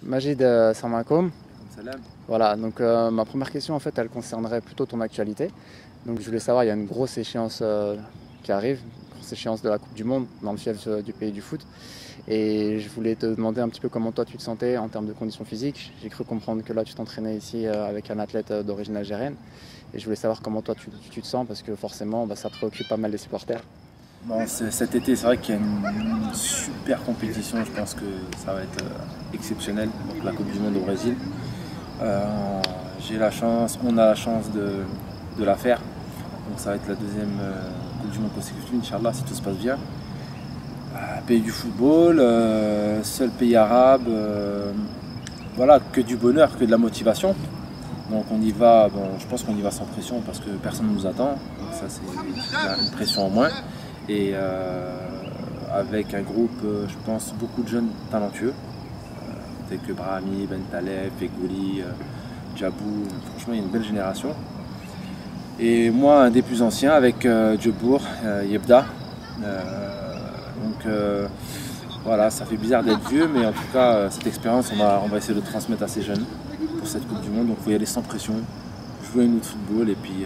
Majid, salam alaikum. Salam. Voilà, donc ma première question en fait elle concernerait plutôt ton actualité. Donc je voulais savoir, il y a une grosse échéance qui arrive, une grosse échéance de la Coupe du Monde dans le fief du pays du foot. Et je voulais te demander un petit peu comment toi tu te sentais en termes de conditions physiques. J'ai cru comprendre que là tu t'entraînais ici avec un athlète d'origine algérienne. Et je voulais savoir comment toi tu te sens parce que forcément ça préoccupe pas mal les supporters. Bon, cet été, c'est vrai qu'il y a une super compétition. Je pense que ça va être exceptionnel. Donc, la Coupe du Monde au Brésil. On a la chance de la faire. Donc ça va être la deuxième Coupe du Monde consécutive, Inch'Allah, si tout se passe bien. Pays du football, seul pays arabe. Voilà, que du bonheur, que de la motivation. Donc on y va, je pense qu'on y va sans pression parce que personne ne nous attend. Donc ça c'est une pression en moins. Et avec un groupe, je pense, beaucoup de jeunes talentueux, tels que Brahimi, Ben Taleb, Fegouli, Djabou. Franchement, il y a une belle génération. Et moi, un des plus anciens, avec Djebour, Yebda. Voilà, ça fait bizarre d'être vieux, mais en tout cas, cette expérience, on va essayer de transmettre à ces jeunes pour cette Coupe du Monde. Donc il faut y aller sans pression, jouer un autre football, et puis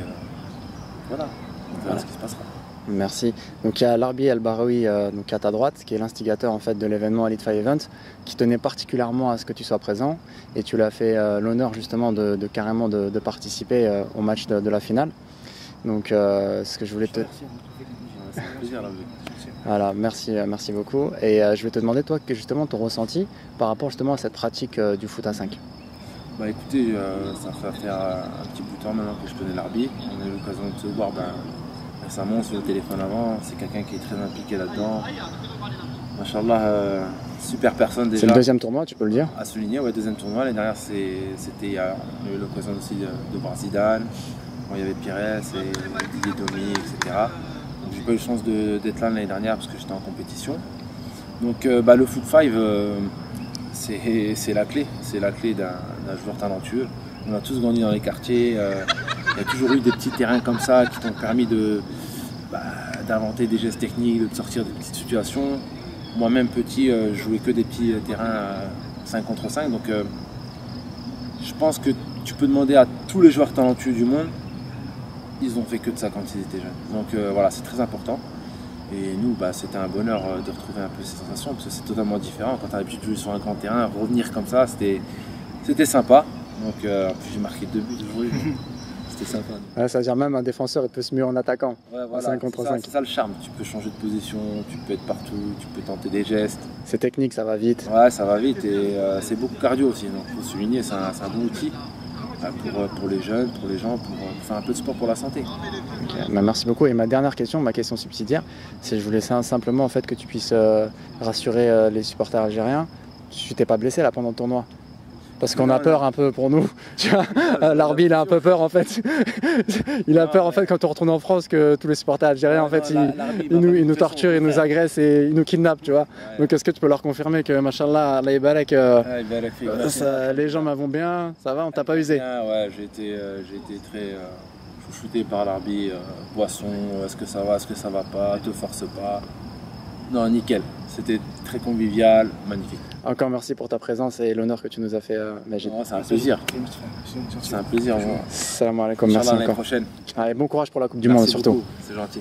voilà, on verra ce qui se passera. Merci. Donc il y a Larbi El-Baroui donc à ta droite, qui est l'instigateur en fait de l'événement Elite Five Event, qui tenait particulièrement à ce que tu sois présent et tu lui as fait l'honneur justement de carrément de participer au match de la finale. Donc ce que je voulais te... C'est un plaisir, Larbi. Voilà, merci beaucoup. Et je vais te demander toi que justement ton ressenti par rapport justement à cette pratique du foot à 5. Bah écoutez, ça fait faire un petit bout de temps maintenant que je connais Larbi. On a eu l'occasion de se voir récemment sur le téléphone avant. C'est quelqu'un qui est très impliqué là-dedans. Machallah, super personne déjà. C'est le deuxième tournoi, tu peux le dire? À souligner, ouais, deuxième tournoi. L'année dernière, on a eu l'occasion aussi de voir Zidane. Bon, il y avait Pires et Didier Domi, etc. J'ai pas eu chance d'être là l'année dernière parce que j'étais en compétition. Donc le Foot 5, c'est la clé. C'est la clé d'un joueur talentueux. On a tous grandi dans les quartiers. Il y a toujours eu des petits terrains comme ça qui t'ont permis d'inventer des gestes techniques, de sortir des petites situations. Moi-même petit, je jouais que des petits terrains 5 contre 5. Donc je pense que tu peux demander à tous les joueurs talentueux du monde, ils ont fait que de ça quand ils étaient jeunes. Donc voilà, c'est très important. Et nous, c'était un bonheur de retrouver un peu ces sensations parce que c'est totalement différent. Quand tu as l'habitude de jouer sur un grand terrain, revenir comme ça, c'était sympa. Donc j'ai marqué 2 buts aujourd'hui. C'était sympa. Ouais, ça veut dire même un défenseur il peut se muer en attaquant. Ouais, voilà, 5 contre 5. C'est ça le charme. Tu peux changer de position, tu peux être partout, tu peux tenter des gestes. C'est technique, ça va vite. Ouais, ça va vite et c'est beaucoup cardio aussi. Donc il faut souligner, c'est un bon outil pour les jeunes, pour les gens, pour faire un peu de sport pour la santé. Okay. Merci beaucoup. Et ma dernière question, ma question subsidiaire, c'est je voulais simplement en fait que tu puisses rassurer les supporters algériens. Tu t'es pas blessé là pendant le tournoi? Parce qu'on a peur un peu pour nous. L'arbitre il a un peu peur en fait. Il a peur en fait quand on retourne en France que tous les supporters algériens en fait ils nous torturent, ils nous agressent et ils nous kidnappent, tu vois. Ouais. Donc est-ce que tu peux leur confirmer que machallah, Allah Ibarak, les gens m'avont bien, ça va, on t'a pas usé? Ouais, j'ai été très chouchouté par l'arbitre. Boisson, est-ce que ça va pas, te force pas. Non, nickel. C'était très convivial, magnifique. Encore merci pour ta présence et l'honneur que tu nous as fait, Majid. C'est un plaisir. C'est un plaisir. Salam alaikum, merci encore. L'année prochaine. Allez, bon courage pour la Coupe du Monde surtout. C'est gentil.